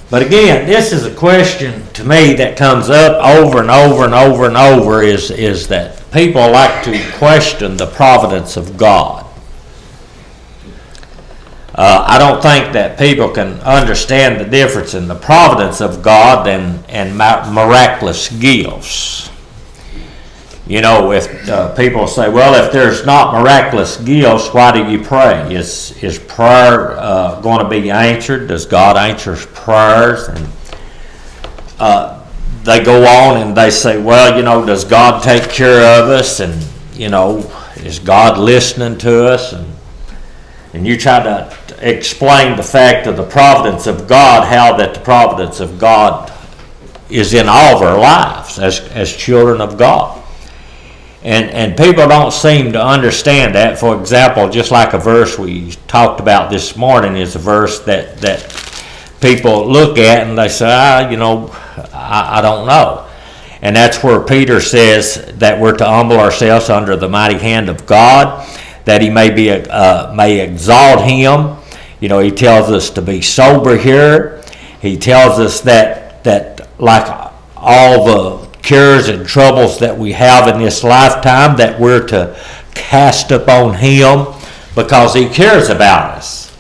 But again, this is a question to me that comes up over and over and over and over is that people like to question the providence of God. I don't think that people can understand the difference in the providence of God and miraculous gifts. You know, if people say, well, if there's not miraculous gifts, why do you pray? Is prayer going to be answered? Does God answer prayers? And they go on and they say, well, you know, does God take care of us? And, you know, is God listening to us? And you try to explain the fact of the providence of God, how that the providence of God is in all of our lives as children of God. And people don't seem to understand that. For example, just like a verse we talked about this morning is a verse that people look at and they say, you know, I don't know. And that's where Peter says that we're to humble ourselves under the mighty hand of God, that he may exalt him. You know, he tells us to be sober here. He tells us that like all the cares and troubles that we have in this lifetime, that we're to cast upon him because he cares about us.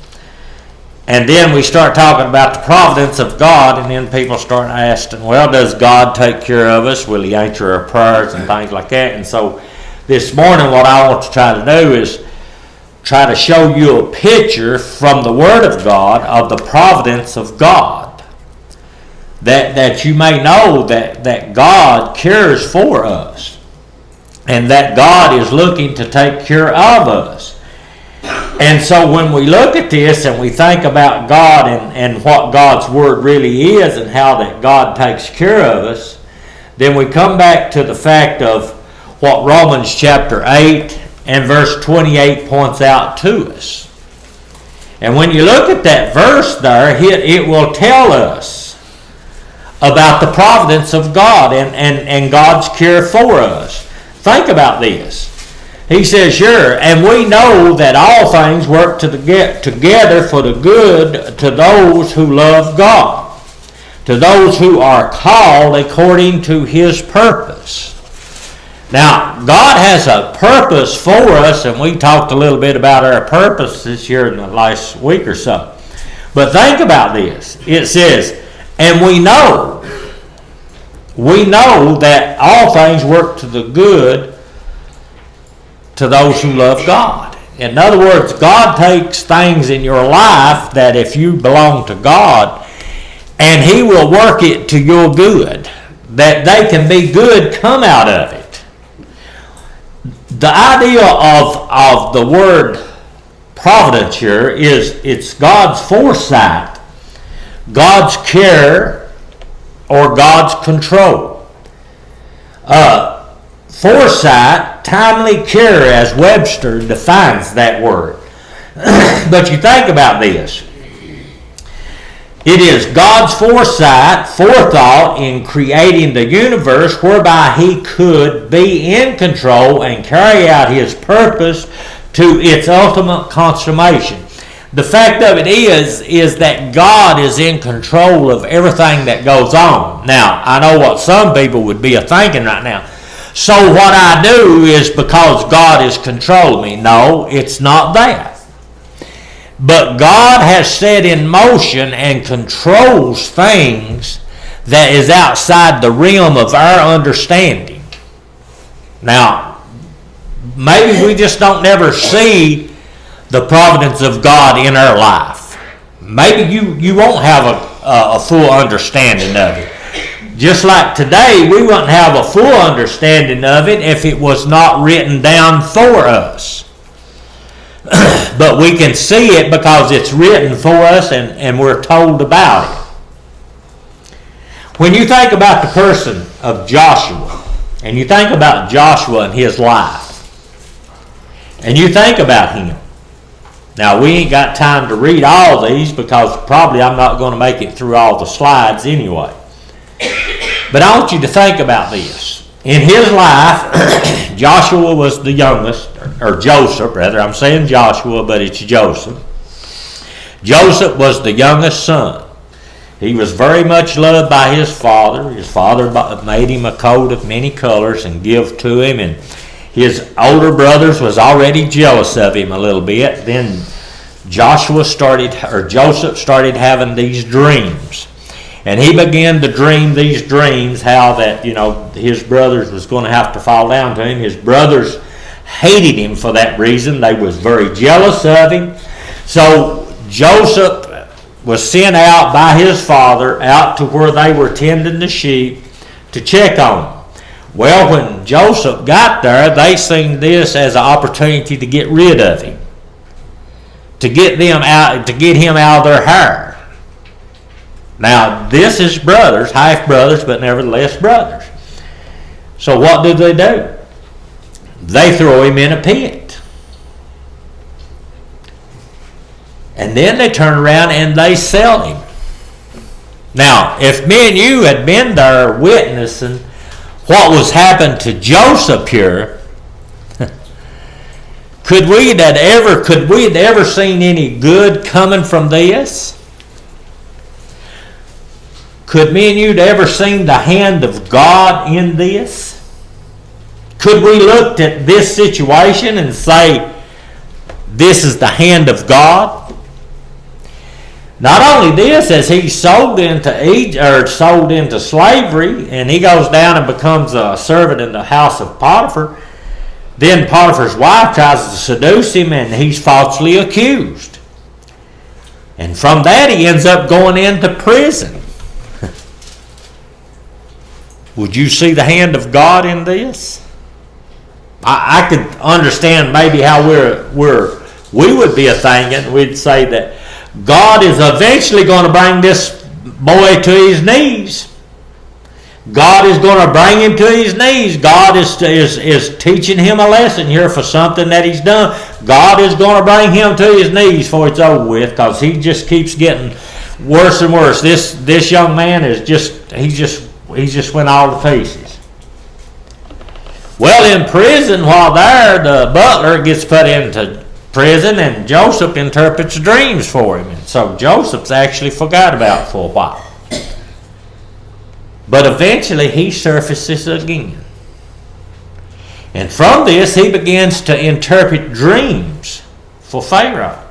And then we start talking about the providence of God, and then people start asking, well, does God take care of us? Will he answer our prayers and things like that? And so this morning what I want to try to do is try to show you a picture from the Word of God of the providence of God. That you may know that God cares for us and that God is looking to take care of us. And so when we look at this and we think about God and what God's Word really is and how that God takes care of us, then we come back to the fact of what Romans chapter 8 and verse 28 points out to us. And when you look at that verse there, it will tell us about the providence of God and God's care for us. Think about this. He says, sure, and we know that all things work together for the good to those who love God, to those who are called according to his purpose. Now, God has a purpose for us, and we talked a little bit about our purpose this year in the last week or so. But think about this. It says, and we know that all things work to the good to those who love God. In other words, God takes things in your life that if you belong to God, and he will work it to your good, that they can be good come out of it. The idea of the word providence here is it's God's foresight, God's care, or God's control. Foresight, timely care, as Webster defines that word. But you think about this. It is God's foresight, forethought in creating the universe whereby he could be in control and carry out his purpose to its ultimate consummation. The fact of it is that God is in control of everything that goes on. Now, I know what some people would be thinking right now. So what I do is because God is controlling me. No, it's not that. But God has set in motion and controls things that is outside the realm of our understanding. Now, maybe we just don't never see the providence of God in our life. Maybe you won't have a full understanding of it. Just like today, we wouldn't have a full understanding of it if it was not written down for us. But we can see it because it's written for us and we're told about it. When you think about the person of Joshua, and you think about Joshua and his life, and you think about him. Now, we ain't got time to read all these because probably I'm not going to make it through all the slides anyway. But I want you to think about this. In his life, Joshua was the youngest, or Joseph, rather. I'm saying Joshua, but it's Joseph. Joseph was the youngest son. He was very much loved by his father. His father made him a coat of many colors and give to him. And his older brothers was already jealous of him a little bit. Then Joseph started having these dreams. And he began to dream these dreams, how that, his brothers was going to have to fall down to him. His brothers hated him for that reason. They was very jealous of him. So Joseph was sent out by his father out to where they were tending the sheep to check on him. Well, when Joseph got there, they seen this as an opportunity to get rid of him, to get him out of their hair. Now, this is brothers, half brothers, but nevertheless brothers. So what do? They throw him in a pit. And then they turn around and they sell him. Now, if me and you had been there witnessing what was happening to Joseph here, could we have ever seen any good coming from this? Could me and you have ever seen the hand of God in this? Could we look at this situation and say, this is the hand of God? Not only this, as he's sold into slavery, and he goes down and becomes a servant in the house of Potiphar, then Potiphar's wife tries to seduce him, and he's falsely accused. And from that, he ends up going into prison. Would you see the hand of God in this? I could understand maybe how we would be thinking. We'd say that God is eventually going to bring this boy to his knees. God is going to bring him to his knees. God is teaching him a lesson here for something that he's done. God is going to bring him to his knees before it's over with, because he just keeps getting worse and worse. This young man he just went all to pieces. Well, in prison, while there, the butler gets put into prison, and Joseph interprets dreams for him. And so Joseph's actually forgot about it for a while. But eventually he surfaces again. And from this he begins to interpret dreams for Pharaoh.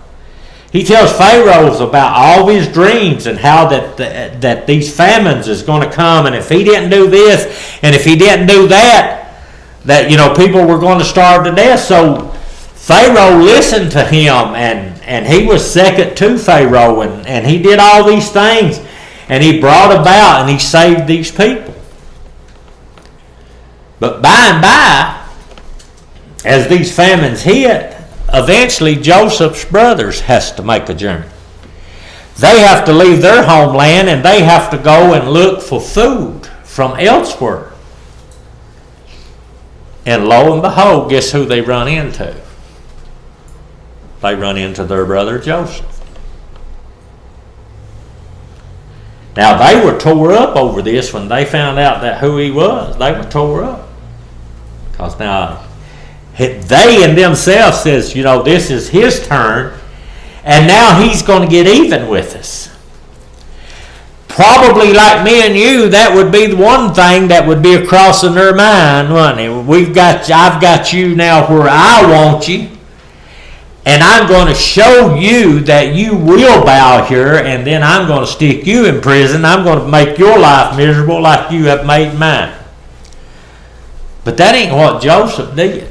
He tells Pharaoh about all his dreams and how that these famines is going to come, and if he didn't do this and if he didn't do that people were going to starve to death. So Pharaoh listened to him, and he was second to Pharaoh, and he did all these things, and he brought about and he saved these people. But by and by, as these famines hit, eventually Joseph's brothers has to make a journey. They have to leave their homeland, and they have to go and look for food from elsewhere. And lo and behold, guess who they run into? They run into their brother Joseph. Now, they were tore up over this when they found out that who he was. They were tore up. Because now, they in themselves says, this is his turn, and now he's going to get even with us. Probably like me and you, that would be the one thing that would be across in their mind, wouldn't it? I've got you now where I want you, and I'm going to show you that you will bow here, and then I'm going to stick you in prison. I'm going to make your life miserable like you have made mine. But that ain't what Joseph did.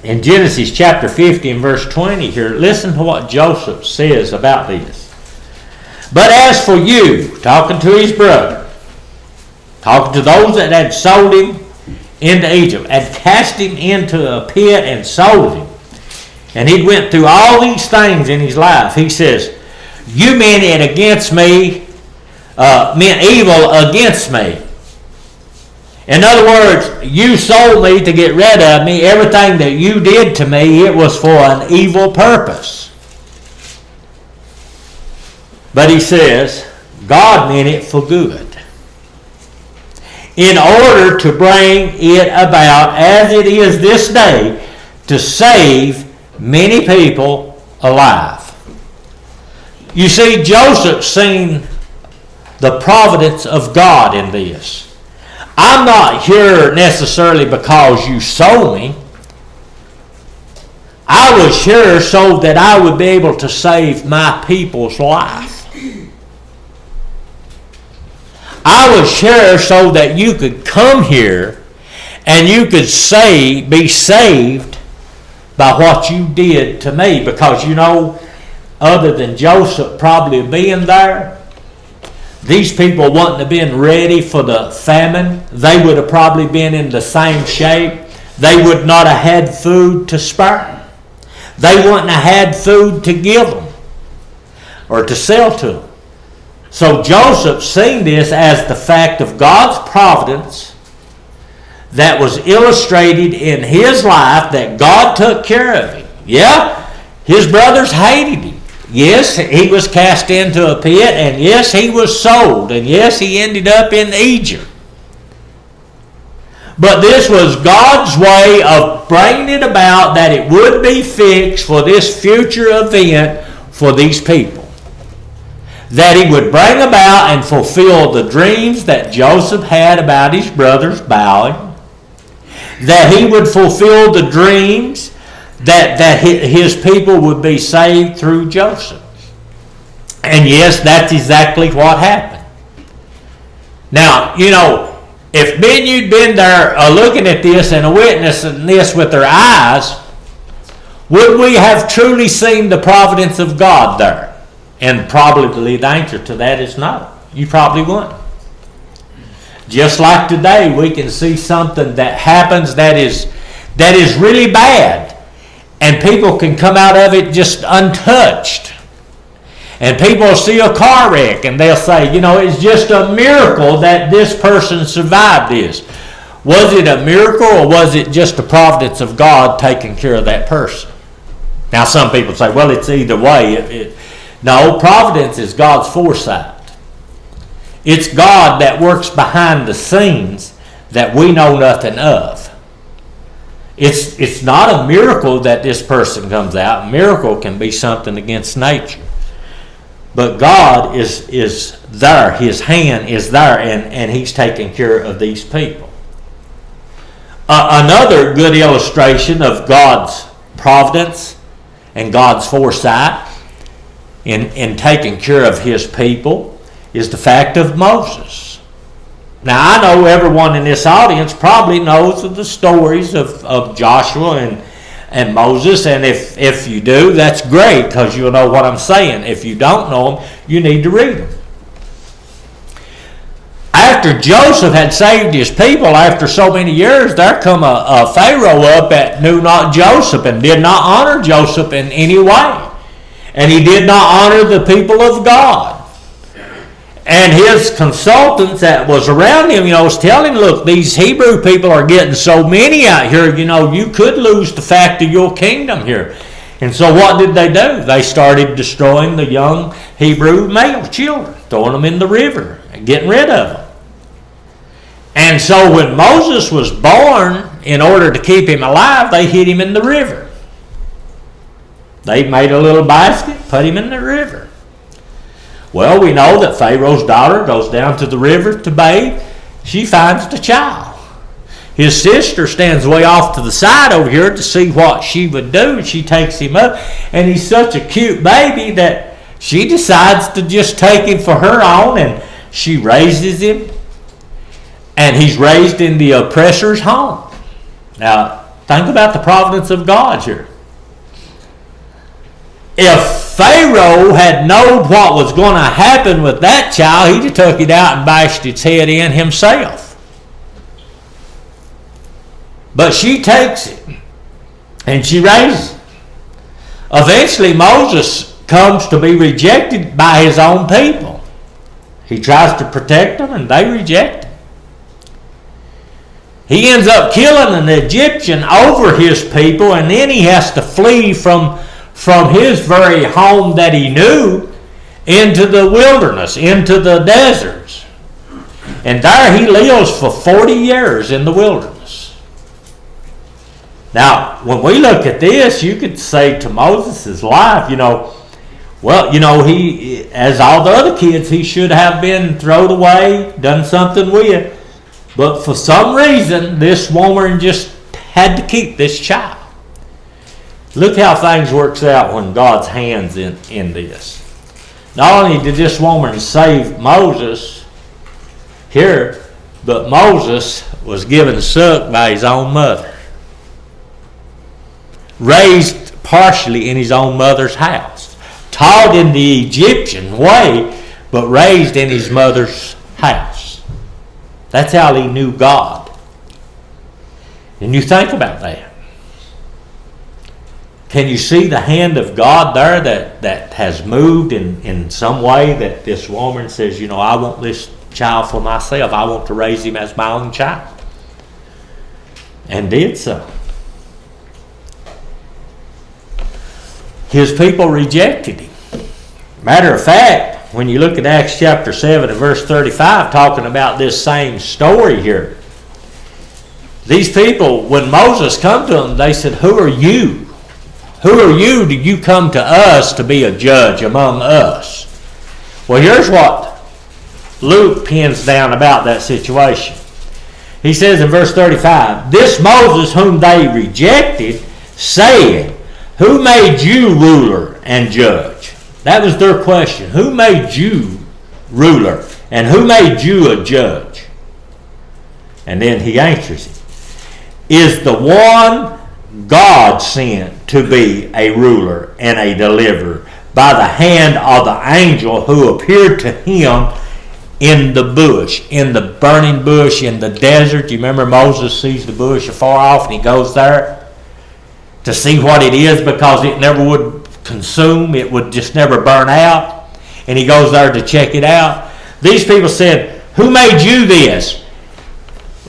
In Genesis chapter 50 and verse 20 here, listen to what Joseph says about this. But as for you, talking to his brother, talking to those that had sold him into Egypt, had cast him into a pit and sold him, and he went through all these things in his life, he says, you meant it against me, meant evil against me. In other words, you sold me to get rid of me. Everything that you did to me, it was for an evil purpose. But he says, God meant it for good, in order to bring it about as it is this day, to save many people alive. You see, Joseph seen the providence of God in this. I'm not here necessarily because you sold me. I was here so that I would be able to save my people's life. I was here so that you could come here and you could be saved by what you did to me. Because, you know, other than Joseph probably being there, these people wouldn't have been ready for the famine. They would have probably been in the same shape. They would not have had food to spare. They wouldn't have had food to give them or to sell to them. So Joseph seen this as the fact of God's providence that was illustrated in his life, that God took care of him. Yeah, his brothers hated him. Yes, he was cast into a pit, and yes, he was sold, and yes, he ended up in Egypt. But this was God's way of bringing it about that it would be fixed for this future event for these people. That he would bring about and fulfill the dreams that Joseph had about his brothers bowing. That he would fulfill the dreams that his people would be saved through Joseph. And yes, that's exactly what happened. Now, you know, if me and you'd been there looking at this and witnessing this with our eyes, would we have truly seen the providence of God there? And probably the answer to that is no. You probably wouldn't. Just like today, we can see something that happens that is really bad, and people can come out of it just untouched. And people see a car wreck and they'll say, you know, it's just a miracle that this person survived this. Was it a miracle, or was it just the providence of God taking care of that person? Now some people say, well, it's either way. No, providence is God's foresight. It's God that works behind the scenes that we know nothing of. It's not a miracle that this person comes out. A miracle can be something against nature. But God is there. His hand is there, and he's taking care of these people. Another good illustration of God's providence and God's foresight in taking care of his people is the fact of Moses. Now, I know everyone in this audience probably knows of the stories of Joshua and Moses, and if you do, that's great, because you'll know what I'm saying. If you don't know them, you need to read them. After Joseph had saved his people after so many years, there come a Pharaoh up that knew not Joseph and did not honor Joseph in any way. And he did not honor the people of God. And his consultants that was around him, was telling him, look, these Hebrew people are getting so many out here, you could lose the fact of your kingdom here. And so what did they do? They started destroying the young Hebrew male children, throwing them in the river and getting rid of them. And so when Moses was born, in order to keep him alive, they hid him in the river. They made a little basket, put him in the river. Well, we know that Pharaoh's daughter goes down to the river to bathe. She finds the child. His sister stands way off to the side over here to see what she would do. She takes him up, and he's such a cute baby that she decides to just take him for her own, and she raises him, and he's raised in the oppressor's home. Now, think about the providence of God here. If Pharaoh had known what was going to happen with that child, he'd have took it out and bashed its head in himself. But she takes it and she raises it. Eventually Moses comes to be rejected by his own people. He tries to protect them and they reject him. He ends up killing an Egyptian over his people, and then he has to flee from his very home that he knew into the wilderness, into the deserts. And there he lives for 40 years in the wilderness. Now, when we look at this, you could say to Moses' life, Well, he, as all the other kids, he should have been thrown away, done something with. But for some reason, this woman just had to keep this child. Look how things works out when God's hand's in this. Not only did this woman save Moses here, but Moses was given suck by his own mother. Raised partially in his own mother's house. Taught in the Egyptian way, but raised in his mother's house. That's how he knew God. And you think about that. Can you see the hand of God there that has moved in some way, that this woman says, I want this child for myself. I want to raise him as my own child. And did so. His people rejected him. Matter of fact, when you look at Acts chapter 7 and verse 35, talking about this same story here, these people, when Moses come to them, they said, who are you? Who are you? Did you come to us to be a judge among us? Well, here's what Luke pins down about that situation. He says in verse 35, this Moses whom they rejected, said, who made you ruler and judge? That was their question. Who made you ruler? And who made you a judge? And then he answers it. Is the one God sent to be a ruler and a deliverer by the hand of the angel who appeared to him in the bush, in the burning bush, in the desert. You remember Moses sees the bush afar off and he goes there to see what it is, because it never would consume, it would just never burn out, and he goes there to check it out. These people said, who made you this?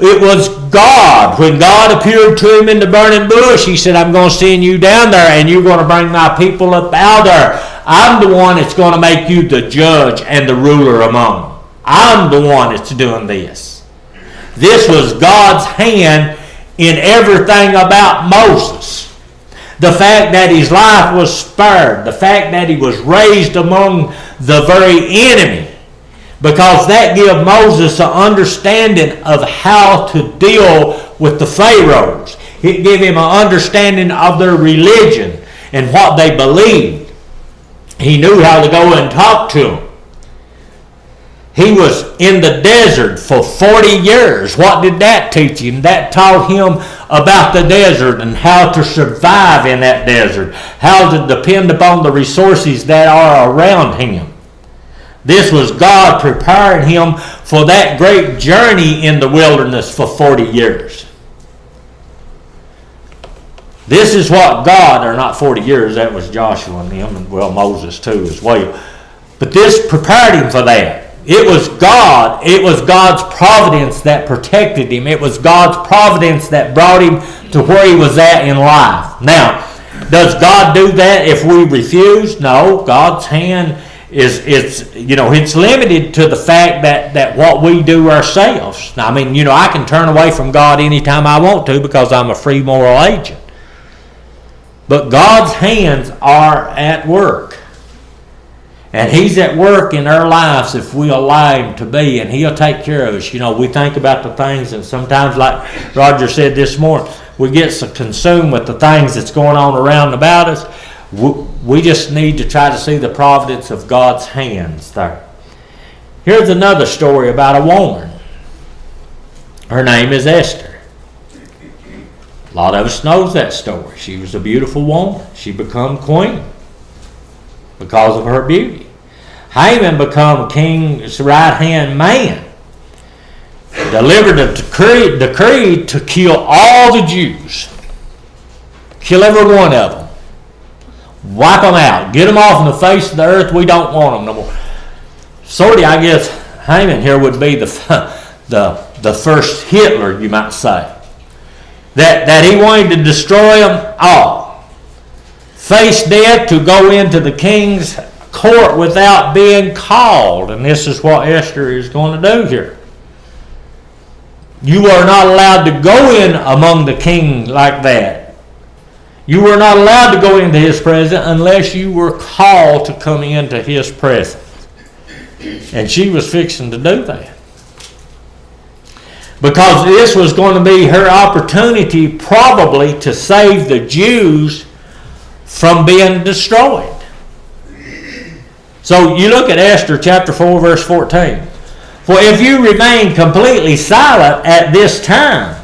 It was God. When God appeared to him in the burning bush, he said, I'm going to send you down there and you're going to bring my people up out there. I'm the one that's going to make you the judge and the ruler among them. I'm the one that's doing this. This was God's hand in everything about Moses. The fact that his life was spared, the fact that he was raised among the very enemy, because that gave Moses an understanding of how to deal with the Pharaohs. It gave him an understanding of their religion and what they believed. He knew how to go and talk to them. He was in the desert for 40 years. What did that teach him? That taught him about the desert and how to survive in that desert, how to depend upon the resources that are around him. This was God preparing him for that great journey in the wilderness for 40 years. This is what God, or not 40 years, that was Joshua and him, and well, Moses too as well. But this prepared him for that. It was God. It was God's providence that protected him. It was God's providence that brought him to where he was at in life. Now, does God do that if we refuse? No. God's hand it's limited to the fact that what we do ourselves. Now, I can turn away from God anytime I want to because I'm a free moral agent. But God's hands are at work. And he's at work in our lives if we allow him to be, and he'll take care of us. We think about the things, and sometimes, like Roger said this morning, we get so consumed with the things that's going on around about us. We just need to try to see the providence of God's hands there. Here's another story about a woman. Her name is Esther. A lot of us knows that story. She was a beautiful woman. She became queen because of her beauty. Haman became king's right-hand man. Delivered a decree to kill all the Jews. Kill every one of them. Wipe them out. Get them off the face of the earth. We don't want them no more. I guess Haman here would be the first Hitler, you might say. That he wanted to destroy them all. Face death, to go into the king's court without being called. And this is what Esther is going to do here. You are not allowed to go in among the king like that. You were not allowed to go into his presence unless you were called to come into his presence. And she was fixing to do that. Because this was going to be her opportunity probably to save the Jews from being destroyed. So you look at Esther chapter 4 verse 14. For if you remain completely silent at this time,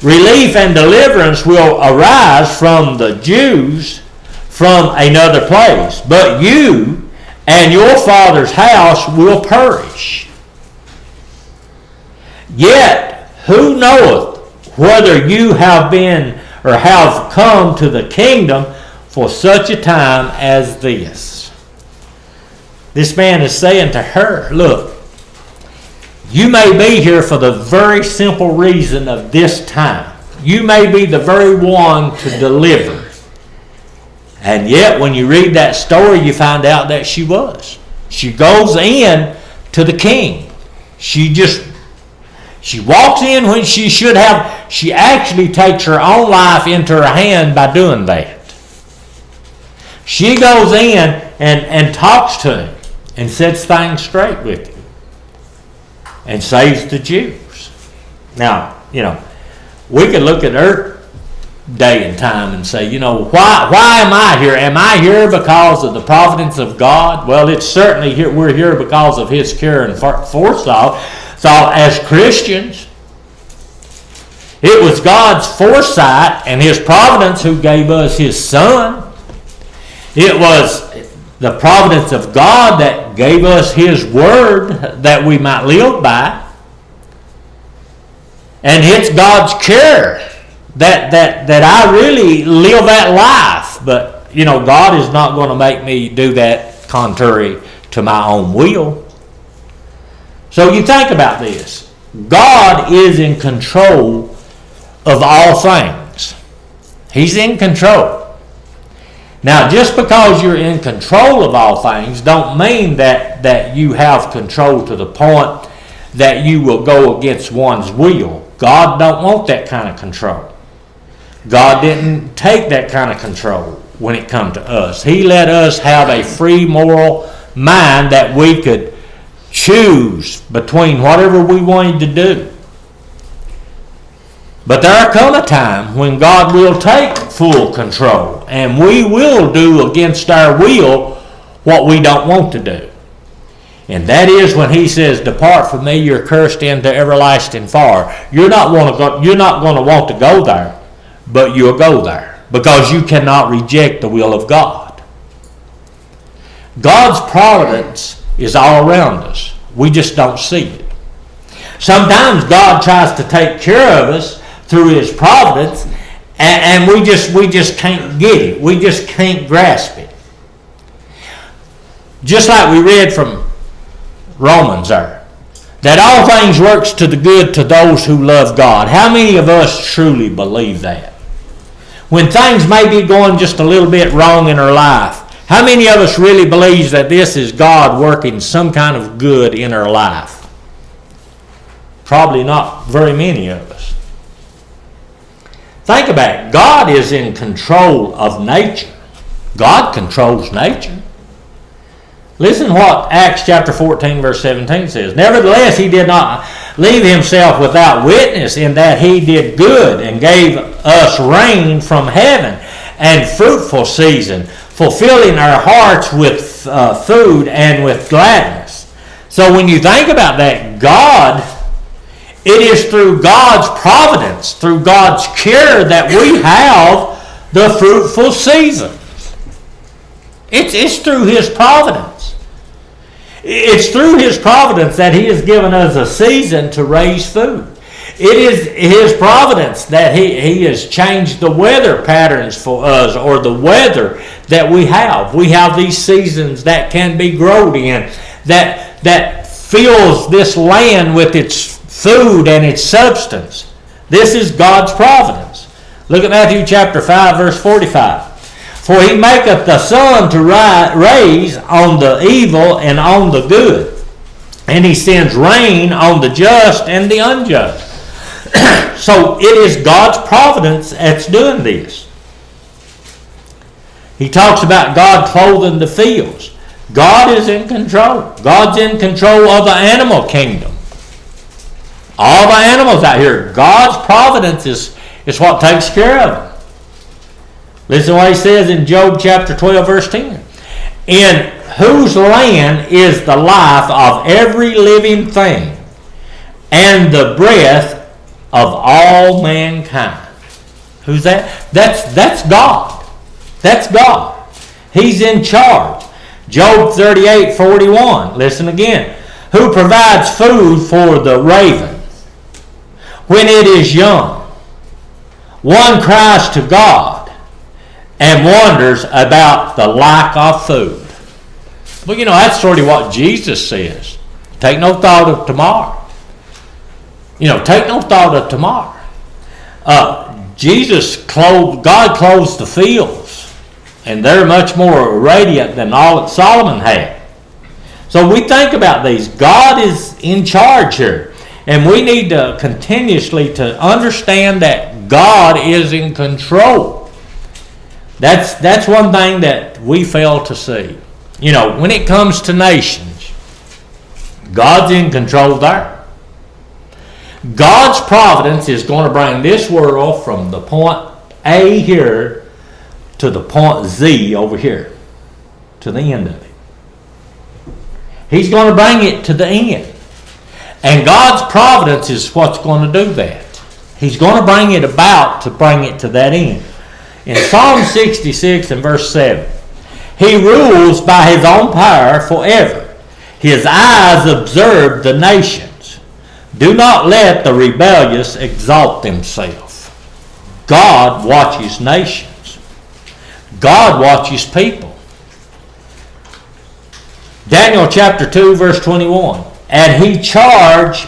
relief and deliverance will arise from the Jews from another place, but you and your father's house will perish. Yet who knoweth whether you have been or have come to the kingdom for such a time as this? This man is saying to her, look, you may be here for the very simple reason of this time. You may be the very one to deliver. And yet when you read that story, you find out that she was. She goes in to the king. She walks in when she should have. She actually takes her own life into her hand by doing that. She goes in and talks to him and sets things straight with him and saves the Jews. Now, we could look at her day and time and say, why am I here? Am I here because of the providence of God? Well, it's certainly here. We're here because of his care and foresight. So as Christians, it was God's foresight and his providence who gave us his son. It was the providence of God that gave us his word that we might live by. And it's God's care that I really live that life. But, God is not going to make me do that contrary to my own will. So you think about this. God is in control of all things. He's in control. Now, just because you're in control of all things don't mean that you have control to the point that you will go against one's will. God don't want that kind of control. God didn't take that kind of control when it comes to us. He let us have a free moral mind that we could choose between whatever we wanted to do. But there come a time when God will take full control and we will do against our will what we don't want to do. And that is when he says, depart from me, you're cursed into everlasting fire. You're not going to want to go there, but you'll go there because you cannot reject the will of God. God's providence is all around us. We just don't see it. Sometimes God tries to take care of us through his providence, and we just can't get it. We just can't grasp it. Just like we read from Romans there, that all things works to the good to those who love God. How many of us truly believe that? When things may be going just a little bit wrong in our life, how many of us really believes that this is God working some kind of good in our life? Probably not very many of us. Think about it. God is in control of nature. God controls nature. Listen what Acts chapter 14 verse 17 says. Nevertheless, he did not leave himself without witness in that he did good and gave us rain from heaven and fruitful season, fulfilling our hearts with food and with gladness. So when you think about that, it is through God's providence, through God's care that we have the fruitful seasons. It's through his providence. It's through his providence that he has given us a season to raise food. It is his providence that he has changed the weather patterns for us, or the weather that we have. We have these seasons that can be grown in, that fills this land with its food and its substance. This is God's providence. Look at Matthew chapter 5 verse 45. For he maketh the sun to raise on the evil and on the good, and he sends rain on the just and the unjust. So it is God's providence that's doing this. He talks about God clothing the fields. God is in control. God's in control of the animal kingdom. All the animals out here, God's providence is what takes care of them. Listen to what he says in Job chapter 12, verse 10. In whose land is the life of every living thing, and the breath of all mankind. Who's that? That's God. That's God. He's in charge. Job 38:41. Listen again. Who provides food for the raven when it is young? One cries to God and wonders about the lack of food. Well, that's sort of what Jesus says. Take no thought of tomorrow. Take no thought of tomorrow. God clothes the fields, and they're much more radiant than all that Solomon had. So we think about these. God is in charge here, and we need to continuously to understand that God is in control. That's one thing that we fail to see. When it comes to nations, God's in control there. God's providence is going to bring this world from the point A here to the point Z over here, to the end of it. He's going to bring it to the end. And God's providence is what's going to do that. He's going to bring it about to bring it to that end. In Psalm 66 and verse 7, He rules by His own power forever. His eyes observe the nations. Do not let the rebellious exalt themselves. God watches nations. God watches people. Daniel chapter 2 verse 21. And He changes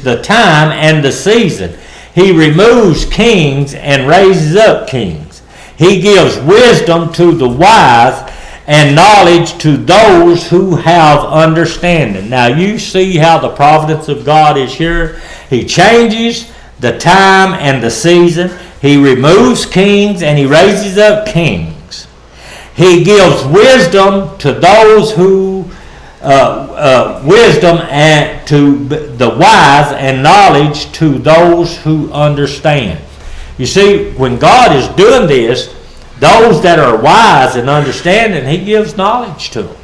the time and the season. He removes kings and raises up kings. He gives wisdom to the wise and knowledge to those who have understanding. Now you see how the providence of God is here. He changes the time and the season. He removes kings and He raises up kings. He gives wisdom to those who wisdom and to the wise, and knowledge to those who understand. You see, when God is doing this, those that are wise and understanding, He gives knowledge to them.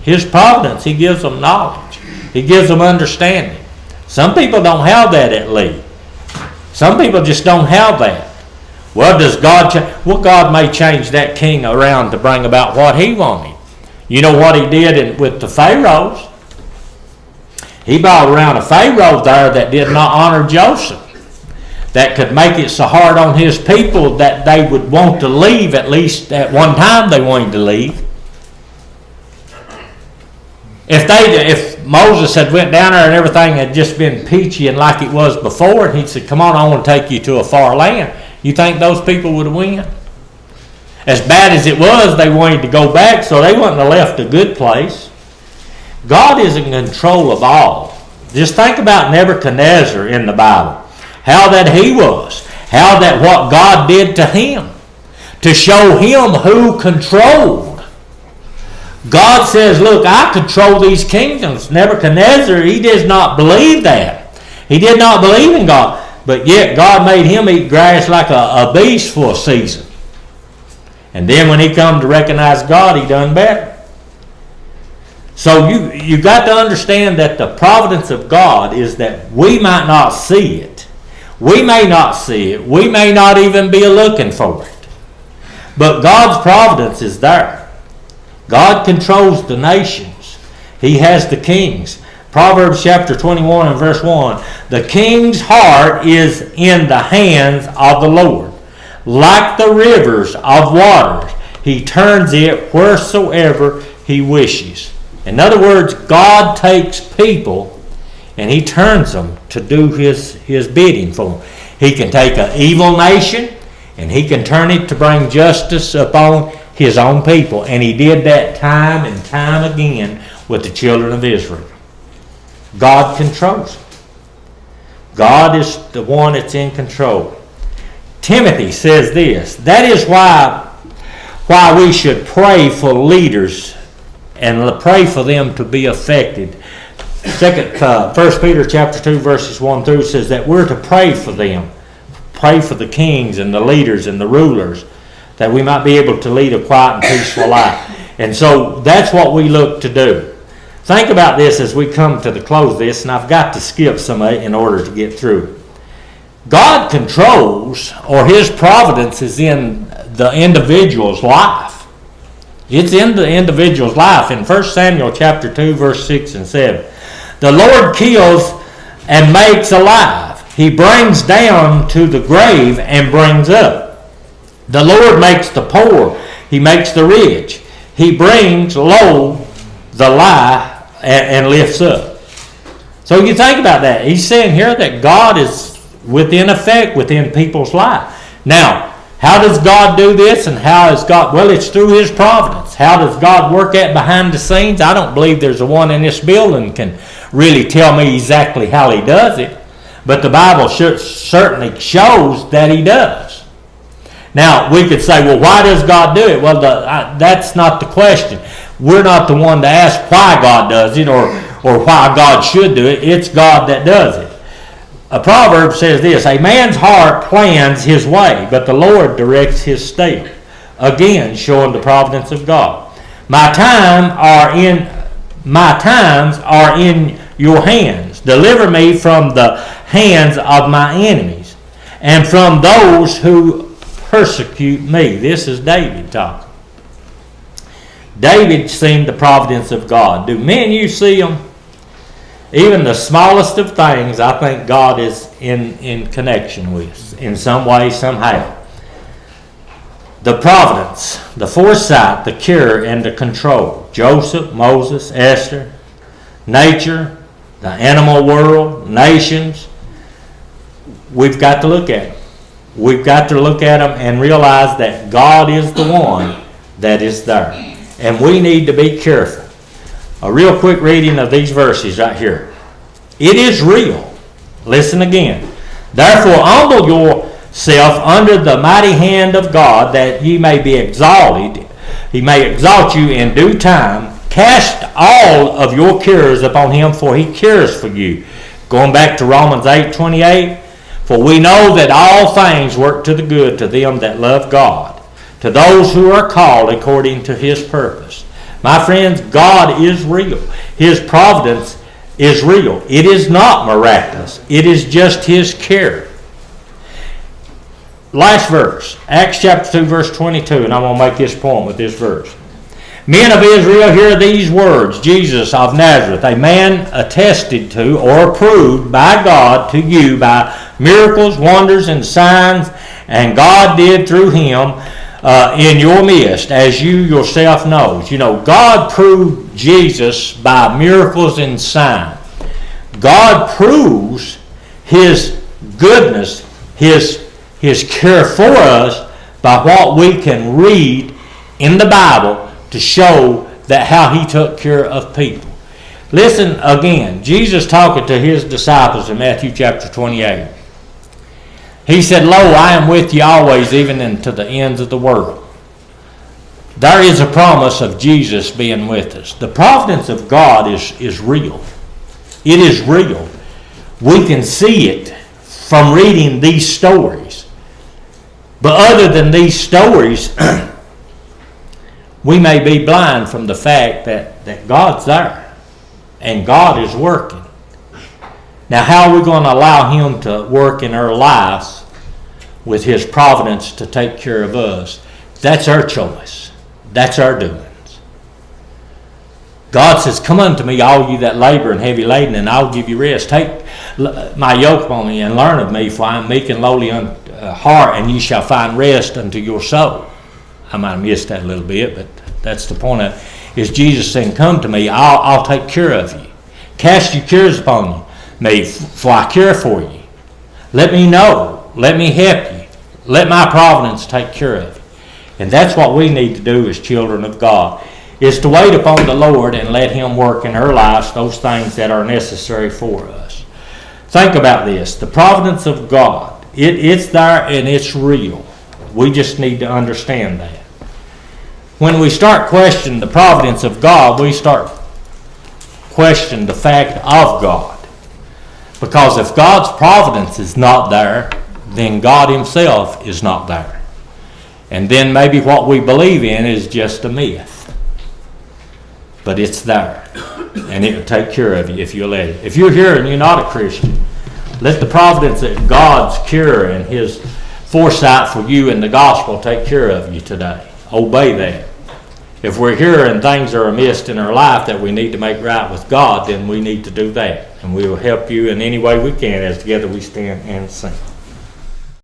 His providence, He gives them knowledge. He gives them understanding. Some people don't have that at Lee. Some people just don't have that. Well, does God well, God may change that king around to bring about what He wanted. You know what He did with the Pharaohs? He brought around a Pharaoh there that did not honor Joseph, that could make it so hard on his people that they would want to leave. At least at one time they wanted to leave. If Moses had went down there and everything had just been peachy and like it was before, and he said, come on, I want to take you to a far land, you think those people would have went? As bad as it was, they wanted to go back, so they wouldn't have left a good place. God is in control of all. Just think about Nebuchadnezzar in the Bible. How that he was. How that what God did to him. To show him who controlled. God says, look, I control these kingdoms. Nebuchadnezzar, he does not believe that. He did not believe in God. But yet God made him eat grass like a beast for a season. And then when he come to recognize God, he done better. So you got to understand that the providence of God is that we might not see it. We may not see it. We may not even be looking for it. But God's providence is there. God controls the nations. He has the kings. Proverbs chapter 21 and verse 1. The king's heart is in the hands of the Lord. Like the rivers of waters, He turns it wheresoever He wishes. In other words, God takes people and He turns them to do His bidding for them. He can take an evil nation and He can turn it to bring justice upon His own people. And He did that time and time again with the children of Israel. God controls it. God is the one that's in control. Timothy says this, that is why we should pray for leaders and pray for them to be affected. 1 Peter chapter 2 verses 1 through says that we're to pray for them. Pray for the kings and the leaders and the rulers, that we might be able to lead a quiet and peaceful life. And so that's what we look to do. Think about this as we come to the close of this, and I've got to skip some of it in order to get through. God controls, or His providence is in the individual's life. It's in the individual's life. In 1 Samuel chapter 2 verse 6 and 7, the Lord kills and makes alive. He brings down to the grave and brings up. The Lord makes the poor. He makes the rich. He brings low the lie and lifts up. So you think about that. He's saying here that God is within effect within people's life. Now, how does God do this, and how is God? Well, it's through His providence. How does God work at behind the scenes? I don't believe there's a one in this building can really tell me exactly how He does it, but the Bible certainly shows that He does. Now, we could say, well, why does God do it? Well, that's not the question. We're not the one to ask why God does it or why God should do it. It's God that does it. A proverb says this, a man's heart plans his way, but the Lord directs his step. Again, showing the providence of God. My times are in your hands. Deliver me from the hands of my enemies and from those who persecute me. This is David talking. David seen the providence of God. Do men you see them? Even the smallest of things, I think God is in connection with, in some way, somehow. The providence, the foresight, the care, and the control. Joseph, Moses, Esther, nature, the animal world, nations. We've got to look at them. We've got to look at them and realize that God is the one that is there. And we need to be careful. A real quick reading of these verses right here. It is real. Listen again. Therefore humble yourself under the mighty hand of God, that ye may be exalted. He may exalt you in due time. Cast all of your cares upon Him, for He cares for you. Going back to Romans 8:28. For we know that all things work to the good to them that love God, to those who are called according to His purpose. My friends, God is real. His providence is real. It is not miraculous. It is just His care. Last verse, Acts chapter 2, verse 22, and I'm going to make this point with this verse. Men of Israel, hear these words. Jesus of Nazareth, a man attested to or approved by God to you by miracles, wonders, and signs, and God did through Him in your midst, as you yourself knows. You know, God proved Jesus by miracles and signs. God proves His goodness, His care for us by what we can read in the Bible to show that how He took care of people. Listen again. Jesus talking to His disciples in Matthew chapter 28. He said, Lo, I am with you always, even unto the ends of the world. There is a promise of Jesus being with us. The providence of God is real. It is real. We can see it from reading these stories. But other than these stories, we may be blind from the fact that God's there and God is working. Now, how are we going to allow Him to work in our lives with His providence to take care of us? That's our choice. That's our doings. God says, come unto me, all you that labor and heavy laden, and I'll give you rest. Take my yoke upon me and learn of me, for I am meek and lowly in heart, and ye shall find rest unto your soul. I might have missed that a little bit, but that's the point of it. Is Jesus saying, come to me, I'll take care of you. Cast your cares upon me, for I care for you. Let me know. Let me help you. Let my providence take care of you. And that's what we need to do as children of God, is to wait upon the Lord and let Him work in our lives those things that are necessary for us. Think about this. The providence of God It's there and it's real. We just need to understand that. When we start questioning the providence of God, we start questioning the fact of God. Because if God's providence is not there, then God himself is not there. And then maybe what we believe in is just a myth. But it's there. And it will take care of you if you let it. If you're here and you're not a Christian, let the providence of God's cure and his foresight for you in the gospel take care of you today. Obey that. If we're here and things are amiss in our life that we need to make right with God, then we need to do that. And we will help you in any way we can as together we stand and sing.